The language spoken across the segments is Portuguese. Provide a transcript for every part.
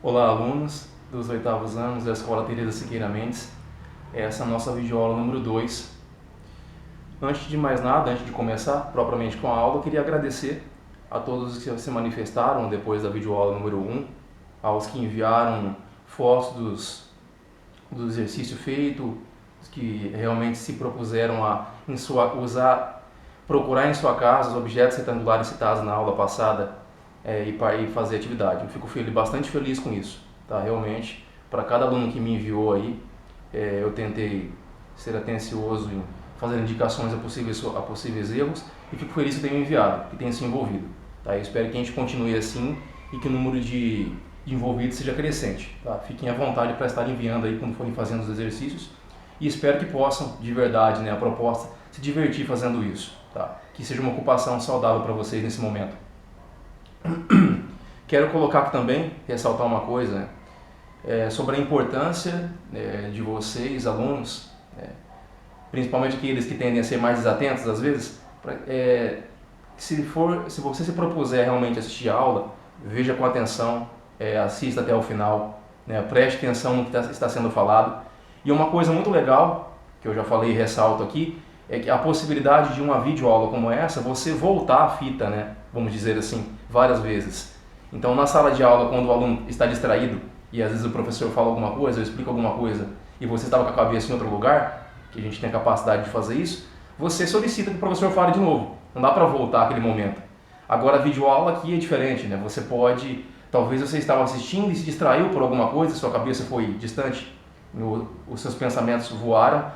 Olá, alunos dos oitavos anos da Escola Teresa Siqueira Mendes. Essa é a nossa videoaula número 2. Antes de mais nada, antes de começar propriamente com a aula, eu queria agradecer a todos que se manifestaram depois da videoaula número 1, aos que enviaram fotos do exercício feito, os que realmente se propuseram a procurar em sua casa os objetos retangulares citados na aula passada e fazer atividade. Eu fico bastante feliz com isso, tá? Realmente, para cada aluno que me enviou aí, eu tentei ser atencioso em fazer indicações a possíveis erros e fico feliz que tenham enviado, que tenham se envolvido, tá? Eu espero que a gente continue assim e que o número de envolvidos seja crescente, tá? Fiquem à vontade para estar enviando aí quando forem fazendo os exercícios e espero que possam, de verdade, né, a proposta, se divertir fazendo isso, tá? Que seja uma ocupação saudável para vocês nesse momento. Quero colocar aqui também, ressaltar uma coisa, né, sobre a importância de vocês, alunos, principalmente aqueles que tendem a ser mais desatentos às vezes, se você se propuser realmente assistir a aula, veja com atenção, assista até o final, né, preste atenção no que está sendo falado. E uma coisa muito legal, que eu já falei e ressalto aqui, é que a possibilidade de uma videoaula como essa, você voltar a fita, né, vamos dizer assim, várias vezes. Então, na sala de aula, quando o aluno está distraído e às vezes o professor fala alguma coisa, ou explica alguma coisa, e você estava com a cabeça em outro lugar, que a gente tem a capacidade de fazer isso, você solicita que o professor fale de novo. Não dá para voltar àquele momento. Agora, a videoaula aqui é diferente, né? Você pode, talvez você estava assistindo e se distraiu por alguma coisa, sua cabeça foi distante, os seus pensamentos voaram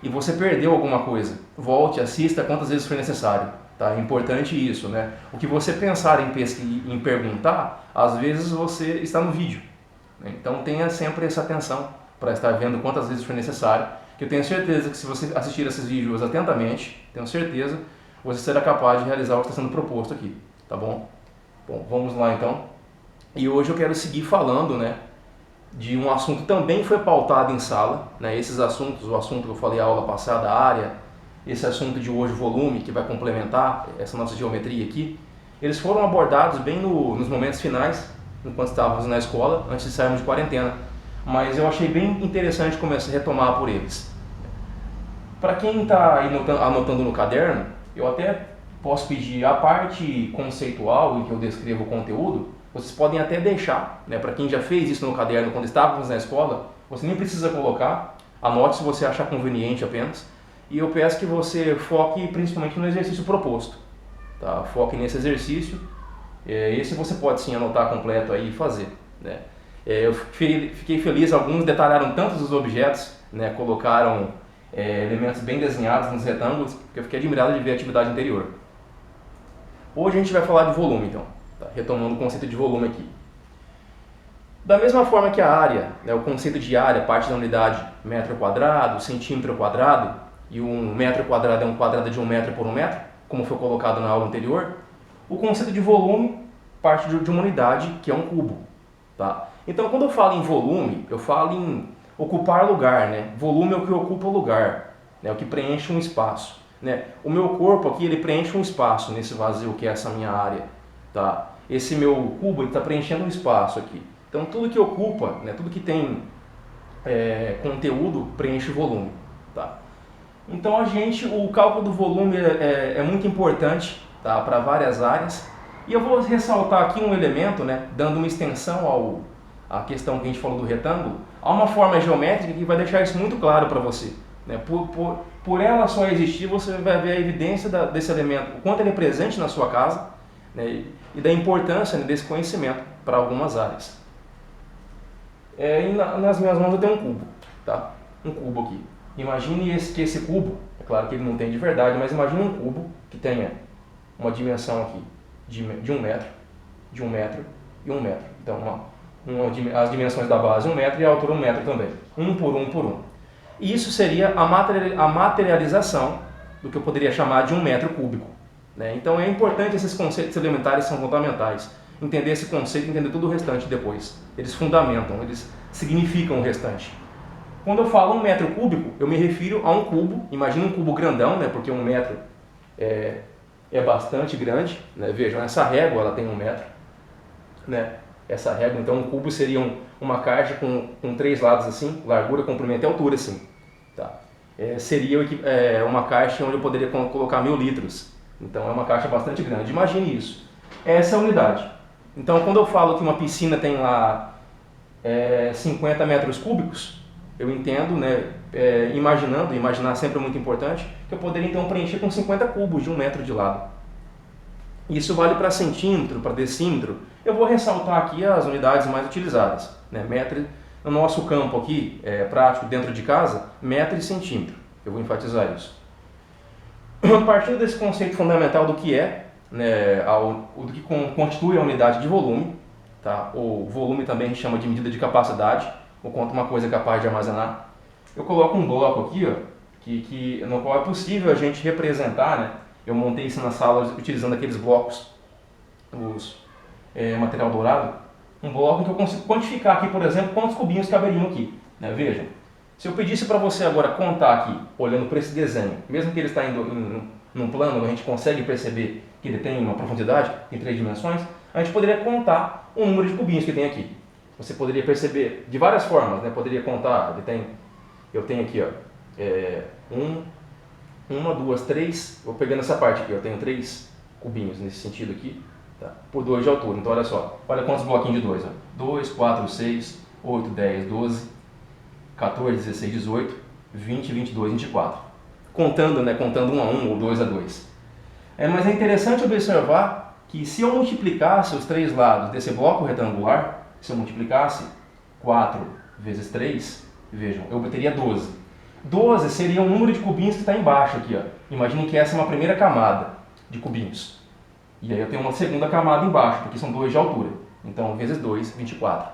e você perdeu alguma coisa. Volte, assista quantas vezes for necessário. Tá? É importante isso, né? O que você pensar em perguntar, às vezes você está no vídeo. Né? Então tenha sempre essa atenção para estar vendo quantas vezes for necessário, que eu tenho certeza que se você assistir esses vídeos atentamente, tenho certeza, você será capaz de realizar o que está sendo proposto aqui, tá bom? Bom, vamos lá então. E hoje eu quero seguir falando, né, de um assunto que também foi pautado em sala, né? Esses assuntos, o assunto que eu falei a aula passada, a área, esse assunto de hoje, volume, que vai complementar essa nossa geometria aqui, eles foram abordados bem nos momentos finais, enquanto estávamos na escola, antes de sairmos de quarentena, mas eu achei bem interessante começar a retomar por eles. Para quem está anotando no caderno, eu até posso pedir a parte conceitual em que eu descrevo o conteúdo, vocês podem até deixar, né? Para quem já fez isso no caderno quando estávamos na escola, você nem precisa colocar, anote se você achar conveniente apenas, e eu peço que você foque principalmente no exercício proposto, tá? Foque nesse exercício, esse você pode sim anotar completo aí e fazer, né? Eu fiquei feliz, alguns detalharam tantos os objetos, né? Colocaram elementos bem desenhados nos retângulos, que eu fiquei admirado de ver a atividade anterior. Hoje a gente vai falar de volume, então, tá? Retomando o conceito de volume aqui. Da mesma forma que a área, né, o conceito de área parte da unidade metro quadrado, centímetro quadrado, e um metro quadrado é um quadrado de 1 metro por 1 metro, como foi colocado na aula anterior, o conceito de volume parte de uma unidade que é um cubo. Tá? Então, quando eu falo em volume, eu falo em ocupar lugar, né? Volume é o que ocupa o lugar, né? O que preenche um espaço, né? O meu corpo aqui, ele preenche um espaço nesse vazio que é essa minha área, tá? Esse meu cubo está preenchendo um espaço aqui. Então, tudo que ocupa, né? Tudo que tem conteúdo preenche volume, tá? Então, o cálculo do volume é muito importante, tá? Para várias áreas. E eu vou ressaltar aqui um elemento, né? Dando uma extensão à questão que a gente falou do retângulo, há uma forma geométrica que vai deixar isso muito claro para você. Né? Por ela só existir, você vai ver a evidência desse elemento, o quanto ele é presente na sua casa, né? E da importância, né, desse conhecimento para algumas áreas. Nas minhas mãos eu tenho um cubo, tá? Um cubo aqui. Imagine que esse cubo, é claro que ele não tem de verdade, mas imagine um cubo que tenha uma dimensão aqui de 1 metro, de 1 metro e 1 metro. Então, as dimensões da base 1 metro e a altura 1 metro também. 1 por 1 por 1. E isso seria a materialização do que eu poderia chamar de 1 metro cúbico. Né? Então é importante, esses conceitos elementares são fundamentais. Entender esse conceito e entender tudo o restante depois. Eles fundamentam, eles significam o restante. Quando eu falo 1 metro cúbico, eu me refiro a um cubo. Imagina um cubo grandão, né? Porque 1 metro é bastante grande. Né? Vejam, essa régua ela tem 1 metro. Né? essa régua. Então um cubo seria uma caixa com 3 lados assim, largura, comprimento e altura assim. Tá? Seria uma caixa onde eu poderia colocar 1000 litros. Então é uma caixa bastante grande. Imagine isso. Essa é a unidade. Então quando eu falo que uma piscina tem lá 50 metros cúbicos, eu entendo, né, imaginar sempre é muito importante, que eu poderia então preencher com 50 cubos de 1 metro de lado. Isso vale para centímetro, para decímetro. Eu vou ressaltar aqui as unidades mais utilizadas. Né? Metro, no nosso campo aqui, prático, dentro de casa, metro e centímetro. Eu vou enfatizar isso. A partir desse conceito fundamental do que né, do que constitui a unidade de volume, tá? O volume também a gente chama de medida de capacidade, ou quanto uma coisa é capaz de armazenar. Eu coloco um bloco aqui, ó, no qual é possível a gente representar, né? Eu montei isso na sala utilizando aqueles blocos, material dourado, um bloco que eu consigo quantificar aqui, por exemplo, quantos cubinhos caberiam aqui. Né? Vejam, se eu pedisse para você agora contar aqui, olhando para esse desenho, mesmo que ele está indo num plano, a gente consegue perceber que ele tem uma profundidade em 3 dimensões, a gente poderia contar o número de cubinhos que tem aqui. Você poderia perceber de várias formas, né? Poderia contar, eu tenho aqui, ó, 1, 2, 3, vou pegando essa parte aqui, eu tenho 3 cubinhos nesse sentido aqui, tá? Por 2 de altura. Então olha só, olha quantos bloquinhos de 2, ó. 2, 4, 6, 8, 10, 12, 14, 16, 18, 20, 22, 24. Contando, né? Contando 1 a 1 ou 2 a 2. Mas é interessante observar que se eu multiplicasse os 3 lados desse bloco retangular, se eu multiplicasse 4 vezes 3, vejam, eu obteria 12. 12 seria o número de cubinhos que está embaixo aqui, ó. Imaginem que essa é uma primeira camada de cubinhos. E aí eu tenho uma segunda camada embaixo, porque são 2 de altura. Então, vezes 2, 24.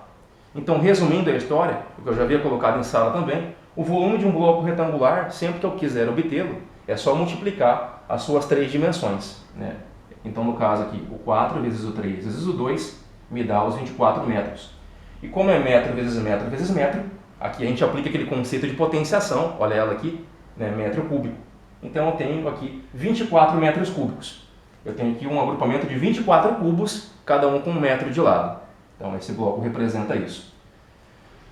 Então, resumindo a história, o que eu já havia colocado em sala também, o volume de um bloco retangular, sempre que eu quiser obtê-lo, é só multiplicar as suas 3 dimensões. Né? Então, no caso aqui, o 4 vezes o 3 vezes o 2 me dá os 24 metros. E como é metro vezes metro vezes metro, aqui a gente aplica aquele conceito de potenciação, olha ela aqui, né, metro cúbico. Então eu tenho aqui 24 metros cúbicos. Eu tenho aqui um agrupamento de 24 cubos, cada um com 1 metro de lado. Então esse bloco representa isso.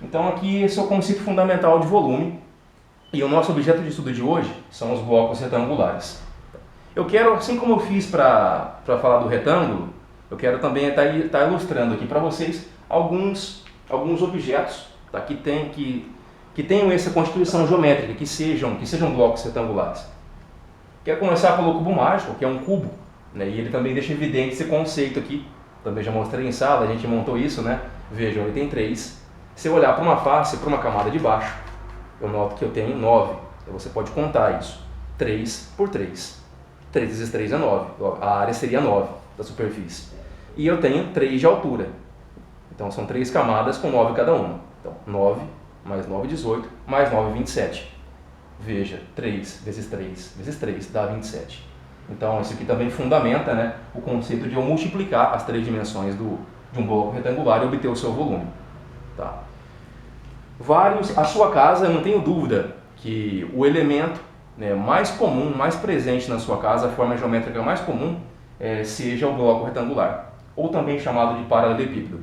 Então aqui esse é o conceito fundamental de volume. E o nosso objeto de estudo de hoje são os blocos retangulares. Eu quero, assim como eu fiz para falar do retângulo, eu quero também estar ilustrando aqui para vocês alguns objetos, tá, que tenham essa constituição geométrica, que sejam blocos retangulares. Quero começar pelo cubo mágico, que é um cubo, né, e ele também deixa evidente esse conceito aqui. Também já mostrei em sala, a gente montou isso, né? Vejam, ele tem 3. Se eu olhar para uma face, para uma camada de baixo, eu noto que eu tenho 9. Então você pode contar isso. 3 por 3. 3 vezes 3 é 9. A área seria 9 da superfície. E eu tenho 3 de altura. Então são 3 camadas com 9 cada uma. Então 9 mais 9, 18, mais 9, 27. Veja, 3 vezes 3 vezes 3 dá 27. Então isso aqui também fundamenta, né, o conceito de eu multiplicar as 3 dimensões de um bloco retangular e obter o seu volume. Tá? A sua casa, eu não tenho dúvida que o elemento, né, mais comum, mais presente na sua casa, a forma geométrica mais comum, seja o bloco retangular, ou também chamado de paralelepípedo.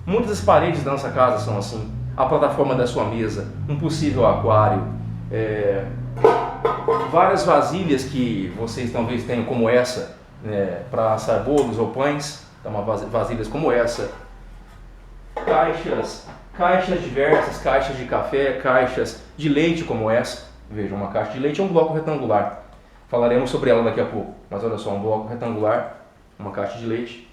Muitas das paredes da nossa casa são assim, a plataforma da sua mesa, um possível aquário, várias vasilhas que vocês talvez tenham como essa, né, para assar bolos ou pães, então, vasilhas como essa, caixas diversas, caixas de café, caixas de leite como essa. Veja, uma caixa de leite é um bloco retangular. Falaremos sobre ela daqui a pouco. Mas olha só, um bloco retangular, uma caixa de leite.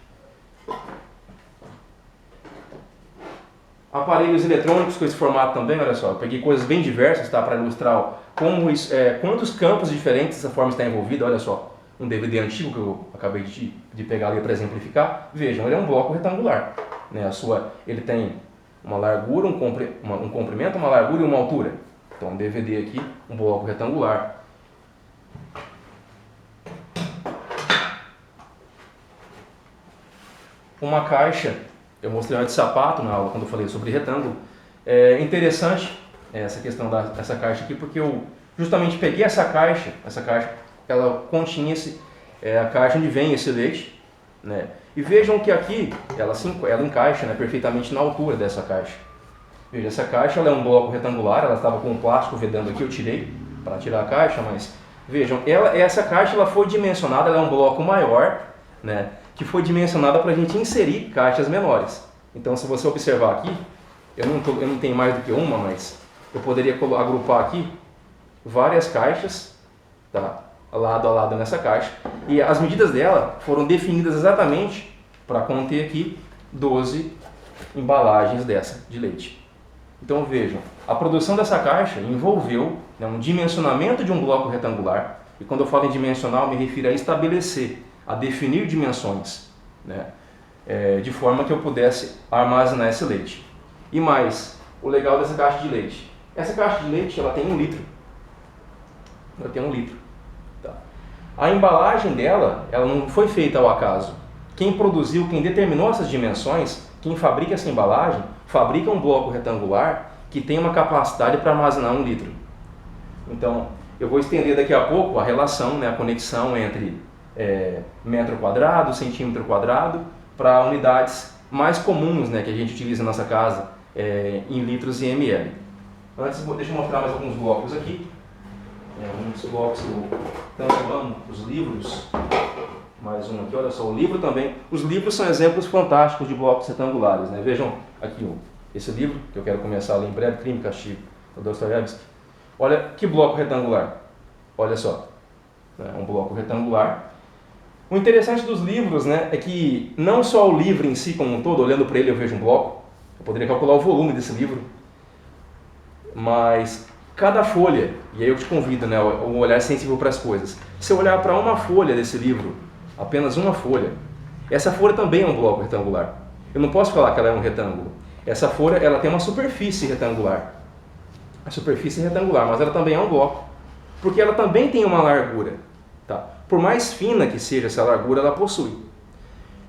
Aparelhos eletrônicos com esse formato também, olha só. Eu peguei coisas bem diversas, tá, para ilustrar quantos campos diferentes essa forma está envolvida. Olha só, um DVD antigo que eu acabei de pegar ali para exemplificar. Vejam, ele é um bloco retangular. Né? Ele tem uma largura, um comprimento, uma largura e uma altura. Então, um DVD aqui, um bloco retangular. Uma caixa, eu mostrei antes de sapato na aula, quando eu falei sobre retângulo. É interessante essa questão dessa caixa aqui, porque eu justamente peguei essa caixa, ela continha a caixa onde vem esse leite, né? E vejam que aqui ela encaixa, né, perfeitamente na altura dessa caixa. Veja, essa caixa ela é um bloco retangular, ela estava com o plástico vedando aqui, eu tirei para tirar a caixa, mas vejam, essa caixa ela foi dimensionada, ela é um bloco maior, né, que foi dimensionada para a gente inserir caixas menores. Então, se você observar aqui, eu não tenho mais do que uma, mas eu poderia agrupar aqui várias caixas, tá, lado a lado nessa caixa, e as medidas dela foram definidas exatamente para conter aqui 12 embalagens dessa de leite. Então vejam, a produção dessa caixa envolveu, né, um dimensionamento de um bloco retangular, e quando eu falo em dimensionar, eu me refiro a estabelecer, a definir dimensões, né, de forma que eu pudesse armazenar esse leite. E mais, o legal dessa caixa de leite. Essa caixa de leite ela tem 1 litro. Ela tem 1 litro. Tá. A embalagem dela, ela não foi feita ao acaso. Quem produziu, quem determinou essas dimensões, quem fabrica essa embalagem, fabrica um bloco retangular que tem uma capacidade para armazenar 1 litro. Então, eu vou estender daqui a pouco a relação, né, a conexão entre metro quadrado, centímetro quadrado, para unidades mais comuns, né, que a gente utiliza na nossa casa, em litros e ml. Antes, deixa eu mostrar mais alguns blocos aqui. Alguns blocos que eu tanto amo, os livros. Mais um aqui, olha só, o livro também. Os livros são exemplos fantásticos de blocos retangulares, né? Vejam aqui esse livro, que eu quero começar a ler em breve, Crime e Castigo, do Dostoiévski. Olha que bloco retangular. Olha só, é um bloco retangular. O interessante dos livros, né, é que não só o livro em si como um todo, olhando para ele eu vejo um bloco, eu poderia calcular o volume desse livro, mas cada folha, e aí eu te convido, né, um olhar sensível para as coisas. Se eu olhar para uma folha desse livro, apenas uma folha, essa folha também é um bloco retangular. Eu não posso falar que ela é um retângulo. Essa folha ela tem uma superfície retangular. A superfície é retangular, mas ela também é um bloco, porque ela também tem uma largura. Tá? Por mais fina que seja essa largura, ela possui.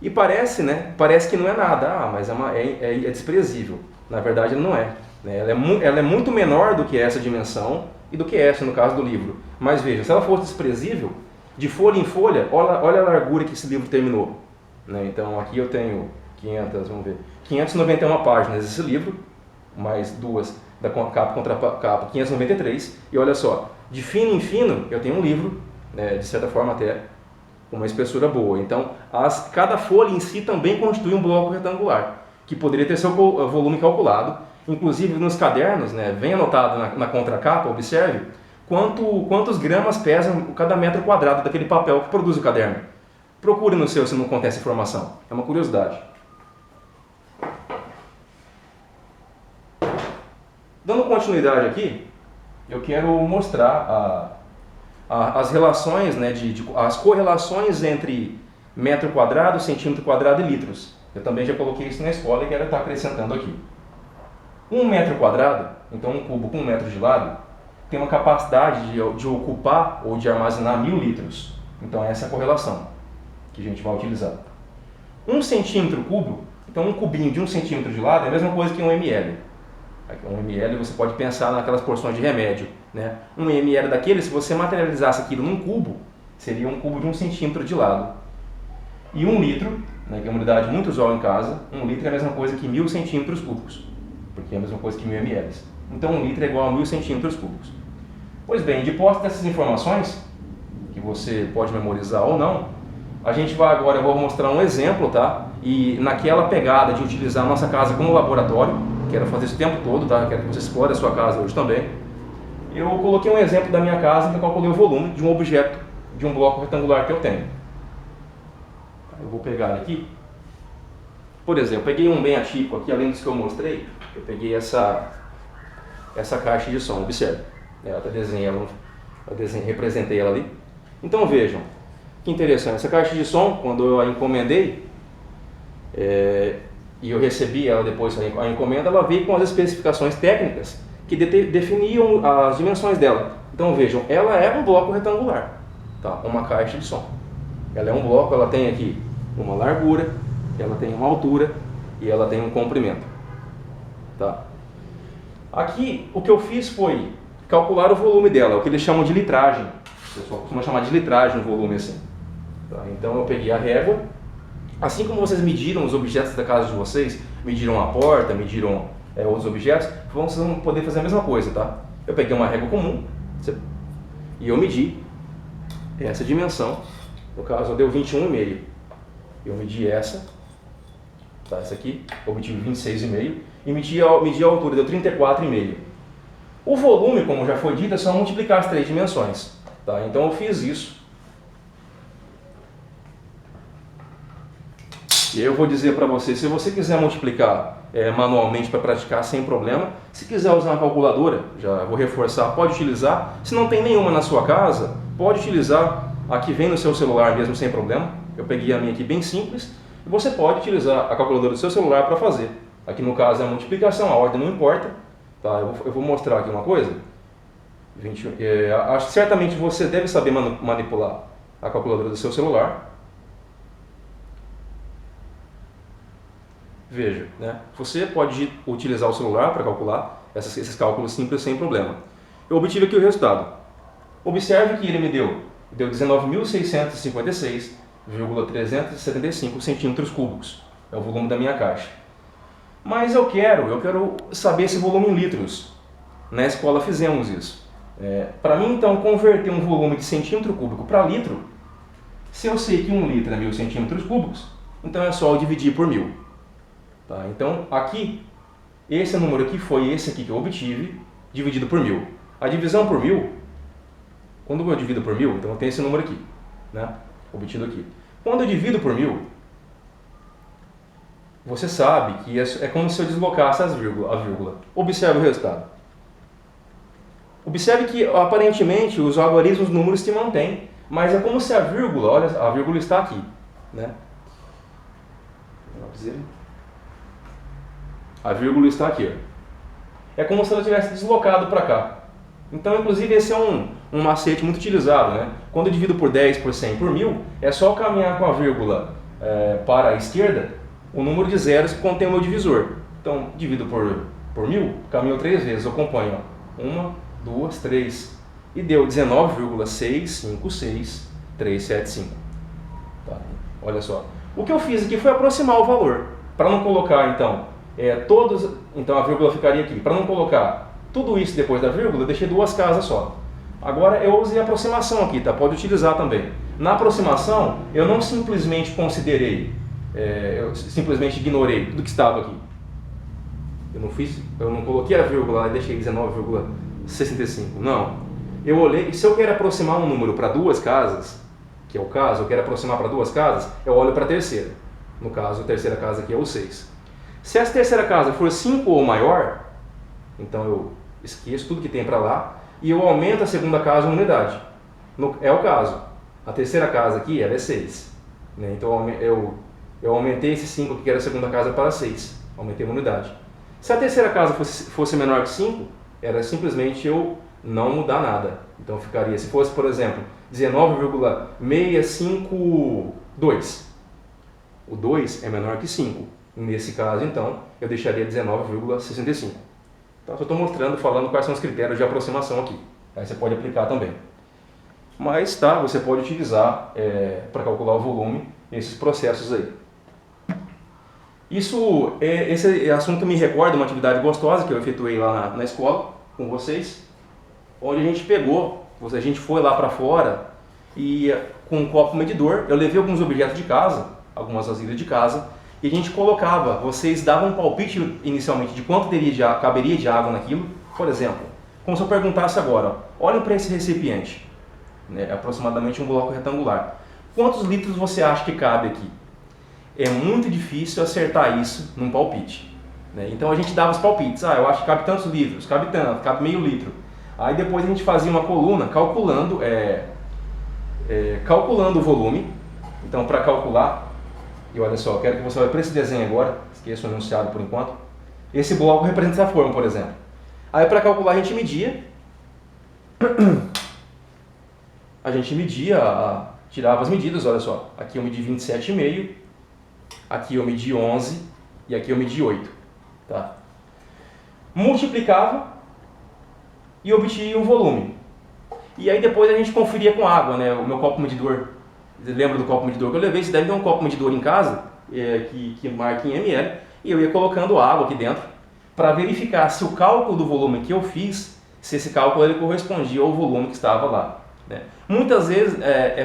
E parece, né? Parece que não é nada, mas é desprezível. Na verdade, ela não é. Né? Ela é muito menor do que essa dimensão e do que essa, no caso do livro. Mas veja, se ela fosse desprezível, de folha em folha, olha a largura que esse livro terminou. Né? Então aqui eu tenho 591 páginas desse livro, mais duas da capa contra capa, 593. E olha só, de fino em fino eu tenho um livro, né, de certa forma até com uma espessura boa. Então cada folha em si também constitui um bloco retangular, que poderia ter seu volume calculado. Inclusive nos cadernos, né, vem anotado na contracapa, observe, quantos gramas pesa cada metro quadrado daquele papel que produz o caderno. Procure no seu se não contém essa informação. É uma curiosidade. Dando continuidade aqui, eu quero mostrar as relações, né, as correlações entre metro quadrado, centímetro quadrado e litros. Eu também já coloquei isso na escola e quero estar acrescentando aqui. 1 metro quadrado, então um cubo com 1 metro de lado, tem uma capacidade de ocupar ou de armazenar 1000 litros. Então essa é a correlação que a gente vai utilizar. 1 centímetro cubo, então um cubinho de 1 centímetro de lado é a mesma coisa que 1 ml. 1 ml você pode pensar naquelas porções de remédio. Né? 1 ml daquele, se você materializasse aquilo num cubo, seria um cubo de 1 centímetro de lado. E 1 litro, né, que é uma unidade muito usual em casa, 1 litro é a mesma coisa que 1000 centímetros cúbicos, porque é a mesma coisa que 1000 ml. Então 1 litro é igual a 1000 centímetros cúbicos. Pois bem, de posse dessas informações, que você pode memorizar ou não, a gente vai agora, eu vou mostrar um exemplo, tá? E naquela pegada de utilizar a nossa casa como laboratório, quero fazer isso o tempo todo, tá? Quero que você explore a sua casa hoje também. Eu coloquei um exemplo da minha casa que eu calculei o volume de um objeto, de um bloco retangular que eu tenho. Eu vou pegar aqui. Por exemplo, eu peguei um bem atípico aqui, além dos que eu mostrei, eu peguei essa caixa de som, observe. Ela está desenhada, eu representei ela ali. Então vejam, que interessante, essa caixa de som, quando eu a encomendei, e eu recebi ela depois, a encomenda, ela veio com as especificações técnicas que definiam as dimensões dela. Então vejam, ela é um bloco retangular, tá? Uma caixa de som. Ela é um bloco, ela tem aqui uma largura, ela tem uma altura e ela tem um comprimento. Tá? Aqui o que eu fiz foi calcular o volume dela, o que eles chamam de litragem. O pessoal costuma chamar de litragem o volume assim. Tá? Então eu peguei a régua Assim como vocês mediram os objetos da casa de vocês, mediram a porta, mediram outros objetos, vocês vão poder fazer a mesma coisa, tá? Eu peguei uma régua comum e eu medi essa dimensão, no caso deu 21,5. Eu medi essa, tá? Essa aqui, obtive 26,5 e medi a altura, deu 34,5. O volume, como já foi dito, é só multiplicar as três dimensões, tá? Então eu fiz isso. E aí eu vou dizer para você, se você quiser multiplicar manualmente para praticar sem problema, se quiser usar uma calculadora, já vou reforçar, pode utilizar. Se não tem nenhuma na sua casa, pode utilizar a que vem no seu celular mesmo sem problema. Eu peguei a minha aqui bem simples. E você pode utilizar a calculadora do seu celular para fazer. Aqui no caso é a multiplicação, a ordem não importa. Tá? Eu vou mostrar aqui uma coisa. Acho que certamente você deve saber manipular a calculadora do seu celular. Veja, né? Você pode utilizar o celular para calcular esses cálculos simples sem problema. Eu obtive aqui o resultado. Observe que ele me deu 19.656,375 centímetros cúbicos. É o volume da minha caixa. Mas eu quero saber esse volume em litros. Na escola fizemos isso. Para mim, então, converter um volume de centímetro cúbico para litro, se eu sei que 1 litro é 1.000 centímetros cúbicos, então é só eu dividir por 1.000. Tá? Então, aqui, esse número aqui foi esse aqui que eu obtive, dividido por 1.000. A divisão por 1.000, quando eu divido por 1.000, então eu tenho esse número aqui, né? Obtido aqui. Quando eu divido por 1.000, você sabe que é como se eu deslocasse a vírgula. Observe o resultado. Observe que, aparentemente, os algarismos números se mantêm, mas é como se a vírgula, olha, a vírgula está aqui, né? A vírgula está aqui. Ó. É como se ela tivesse deslocado para cá. Então, inclusive, esse é um macete muito utilizado, né? Quando eu divido por 10, por 100, por 1.000, é só caminhar com a vírgula para a esquerda o número de zeros que contém o meu divisor. Então, divido por 1.000, caminho 3 vezes, eu acompanho. 1, 2, 3. E deu 19,656375. Tá? Olha só. O que eu fiz aqui foi aproximar o valor. Para não colocar, então, então a vírgula ficaria aqui. Para não colocar tudo isso depois da vírgula, eu deixei 2 casas só. Agora eu usei a aproximação aqui, tá? Pode utilizar também. Na aproximação, eu não simplesmente considerei, eu simplesmente ignorei tudo que estava aqui. Eu não coloquei a vírgula lá e deixei 19,65. Não. Eu olhei, e se eu quero aproximar um número para 2 casas, que é o caso, eu quero aproximar para 2 casas, eu olho para a terceira. No caso, a terceira casa aqui é o 6. Se essa terceira casa for 5 ou maior, então eu esqueço tudo que tem para lá e eu aumento a segunda casa uma unidade. É o caso. A terceira casa aqui ela é 6. Né? Então eu aumentei esse 5 que era a segunda casa para 6. Aumentei uma unidade. Se a terceira casa fosse menor que 5, era simplesmente eu não mudar nada. Então ficaria, se fosse, por exemplo, 19,652. O 2 é menor que 5. Nesse caso, então, eu deixaria 19,65. Então, eu estou mostrando, falando quais são os critérios de aproximação aqui. Aí você pode aplicar também. Mas, tá, você pode utilizar, para calcular o volume, esses processos aí. Esse assunto me recorda uma atividade gostosa que eu efetuei lá na escola, com vocês, onde a gente foi lá para fora e com um copo medidor, eu levei alguns objetos de casa, algumas vasilhas de casa, e a gente colocava, vocês davam um palpite inicialmente de quanto caberia de água naquilo. Por exemplo, como se eu perguntasse agora, olhem para esse recipiente, né, aproximadamente um bloco retangular. Quantos litros você acha que cabe aqui? É muito difícil acertar isso num palpite. Né? Então a gente dava os palpites, eu acho que cabe tantos litros, cabe tanto, cabe meio litro. Aí depois a gente fazia uma coluna calculando o volume. Então para calcular, e olha só, eu quero que você olhe para esse desenho agora, esqueça o enunciado por enquanto. Esse bloco representa essa forma, por exemplo. Aí para calcular a gente media, tirava as medidas, olha só. Aqui eu medi 27,5, aqui eu medi 11 e aqui eu medi 8. Tá? Multiplicava e obtinha o volume. E aí depois a gente conferia com água, né? O meu copo medidor lembra do copo medidor que eu levei? Você deve ter um copo medidor em casa que marca em ml, e eu ia colocando água aqui dentro para verificar se o cálculo do volume que eu fiz, se esse cálculo ele correspondia ao volume que estava lá, né? Muitas vezes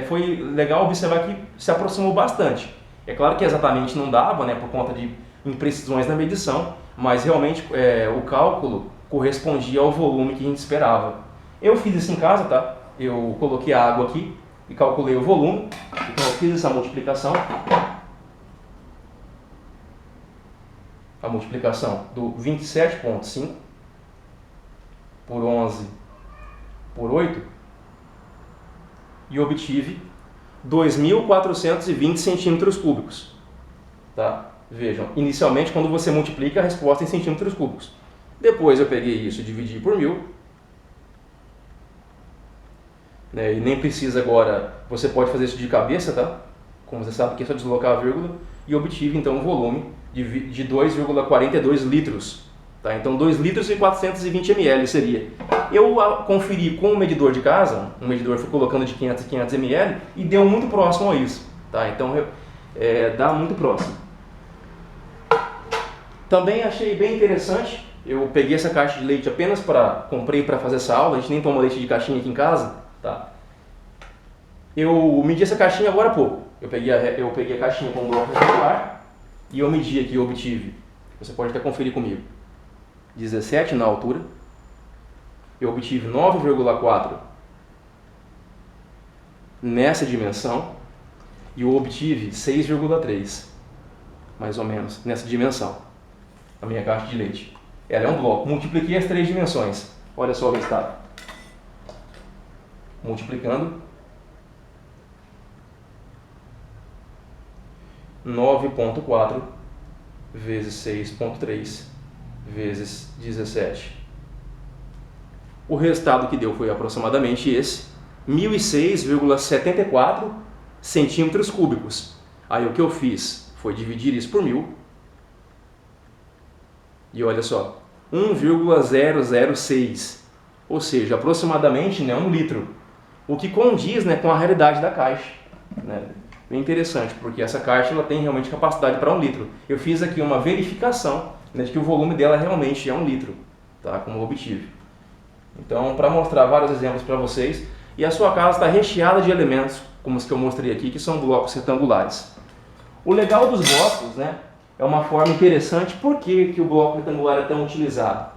foi legal observar que se aproximou bastante. É claro que exatamente não dava, né, por conta de imprecisões na medição, mas realmente o cálculo correspondia ao volume que a gente esperava. Eu fiz isso em casa, tá? Eu coloquei a água aqui e calculei o volume, então eu fiz essa multiplicação. A multiplicação do 27,5 por 11 por 8 e obtive 2.420 centímetros cúbicos. Tá? Vejam, inicialmente quando você multiplica a resposta em centímetros cúbicos. Depois eu peguei isso e dividi por 1.000. Né? E nem precisa agora, você pode fazer isso de cabeça, tá? Como você sabe que é só deslocar a vírgula. E obtive então um volume de 2,42 litros. Tá? Então 2 litros e 420 ml seria. Eu conferi com o medidor de casa, um medidor fui colocando de 500 a 500 ml e deu muito próximo a isso. Tá? Então dá muito próximo. Também achei bem interessante, eu peguei essa caixa de leite apenas comprei para fazer essa aula, a gente nem toma leite de caixinha aqui em casa. Tá? Eu medi essa caixinha agora há pouco. Eu peguei a caixinha com um bloco retangular e eu medi aqui, eu obtive, você pode até conferir comigo, 17 na altura, eu obtive 9,4 nessa dimensão e eu obtive 6,3, mais ou menos, nessa dimensão, a minha caixa de leite. Ela é um bloco, multipliquei as 3 dimensões, olha só o resultado. Multiplicando, 9,4 vezes 6,3 vezes 17. O resultado que deu foi aproximadamente esse, 1.006,74 centímetros cúbicos. Aí o que eu fiz foi dividir isso por 1.000 e olha só, 1,006, ou seja, aproximadamente, né, 1 litro, o que condiz, né, com a realidade da caixa, né? Bem interessante, porque essa caixa ela tem realmente capacidade para 1 litro. Eu fiz aqui uma verificação, né, de que o volume dela realmente é 1 litro, tá, como eu obtive. Então, para mostrar vários exemplos para vocês, e a sua casa está recheada de elementos, como os que eu mostrei aqui, que são blocos retangulares. O legal dos blocos, né, é uma forma interessante. Por que o bloco retangular é tão utilizado?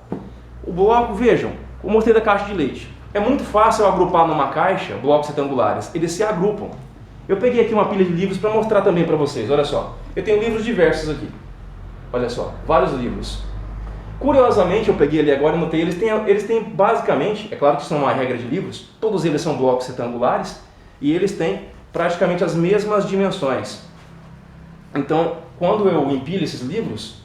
O bloco, vejam, eu mostrei da caixa de leite. É muito fácil eu agrupar numa caixa blocos retangulares, eles se agrupam. Eu peguei aqui uma pilha de livros para mostrar também para vocês, olha só. Eu tenho livros diversos aqui, olha só, vários livros. Curiosamente, eu peguei ali agora e notei, eles têm basicamente, é claro que isso não é uma regra de livros, todos eles são blocos retangulares e eles têm praticamente as mesmas dimensões. Então, quando eu empilho esses livros,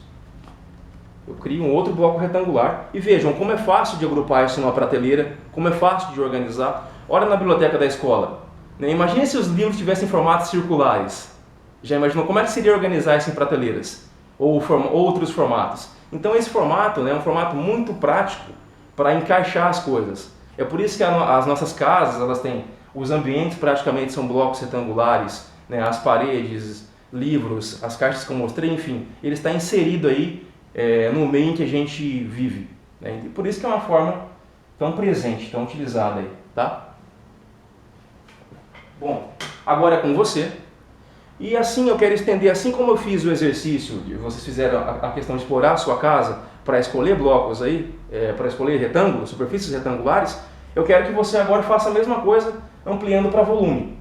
eu crio um outro bloco retangular e vejam como é fácil de agrupar isso numa prateleira, como é fácil de organizar. Olha na biblioteca da escola. Imagine se os livros tivessem formatos circulares. Já imaginou como é que seria organizar isso em prateleiras? Ou outros formatos? Então esse formato, né, é um formato muito prático para encaixar as coisas. É por isso que as nossas casas, elas têm, os ambientes praticamente são blocos retangulares, né, as paredes, livros, as caixas que eu mostrei, enfim, ele está inserido aí no meio em que a gente vive. Né? E por isso que é uma forma tão presente, tão utilizada aí, tá? Bom, agora é com você. E assim eu quero estender, assim como eu fiz o exercício, vocês fizeram a questão de explorar a sua casa para escolher blocos aí, para escolher retângulos, superfícies retangulares, eu quero que você agora faça a mesma coisa ampliando para volume.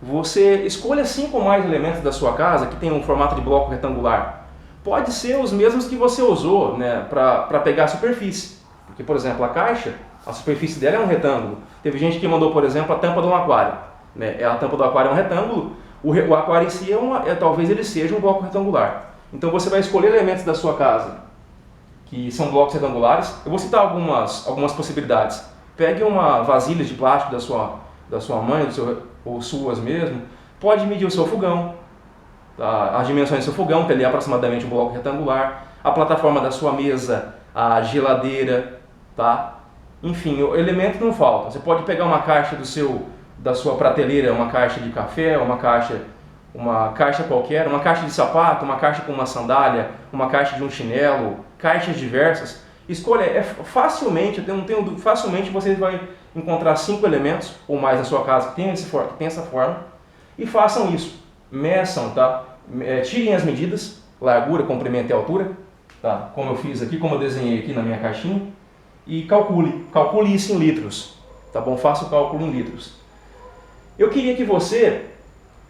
Você escolha 5 ou mais elementos da sua casa que tem um formato de bloco retangular. Pode ser os mesmos que você usou, né, para pegar a superfície. Porque, por exemplo, a caixa, a superfície dela é um retângulo. Teve gente que mandou, por exemplo, a tampa de um aquário. Né? A tampa do aquário é um retângulo, o aquário em si talvez ele seja um bloco retangular. Então você vai escolher elementos da sua casa que são blocos retangulares. Eu vou citar algumas possibilidades. Pegue uma vasilha de plástico da sua mãe, ou suas mesmo. Pode medir o seu fogão, tá? As dimensões do seu fogão, que ali é aproximadamente um bloco retangular. A plataforma da sua mesa, a geladeira, tá? Enfim, o elemento não falta. Você pode pegar uma caixa do seu da sua prateleira uma caixa de café, uma caixa qualquer, uma caixa de sapato, uma caixa com uma sandália, uma caixa de um chinelo, caixas diversas. Escolha, facilmente, eu não tenho dúvida, facilmente você vai encontrar 5 elementos ou mais na sua casa que tem essa forma, e façam isso. Meçam, tá? Tirem as medidas, largura, comprimento e altura, tá? Como eu fiz aqui, como eu desenhei aqui na minha caixinha, e calcule isso em litros, tá bom? Faça o cálculo em litros. Eu queria que você,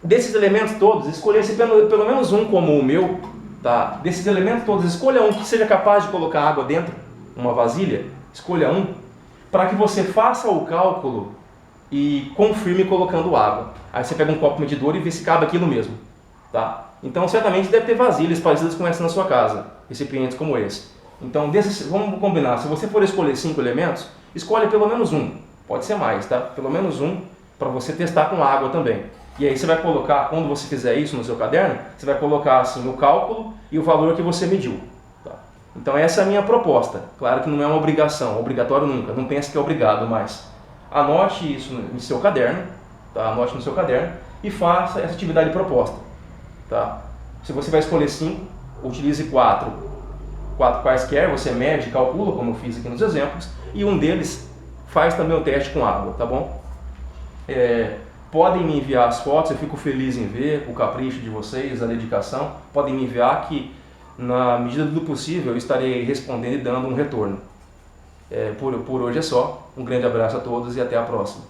desses elementos todos, escolhesse pelo menos um como o meu, tá? Desses elementos todos, escolha um que seja capaz de colocar água dentro, uma vasilha, escolha um, para que você faça o cálculo e confirme colocando água. Aí você pega um copo medidor e vê se cabe aquilo mesmo, tá? Então certamente deve ter vasilhas parecidas com essa na sua casa, recipientes como esse. Então vamos combinar, se você for escolher 5 elementos, escolhe pelo menos um, pode ser mais, tá? Pelo menos um, para você testar com água também. E aí você vai colocar, quando você fizer isso no seu caderno, você vai colocar assim o cálculo e o valor que você mediu. Tá? Então essa é a minha proposta. Claro que não é uma obrigação, obrigatório nunca, não pense que é obrigado, mas anote isso no seu caderno, tá? Anote no seu caderno e faça essa atividade proposta. Tá? Se você vai escolher 5, utilize 4 quaisquer, você mede, calcula, como eu fiz aqui nos exemplos, e um deles faz também o teste com água, tá bom? Podem me enviar as fotos, eu fico feliz em ver o capricho de vocês, a dedicação. Podem me enviar que, na medida do possível, eu estarei respondendo e dando um retorno. Por hoje é só. Um grande abraço a todos e até a próxima.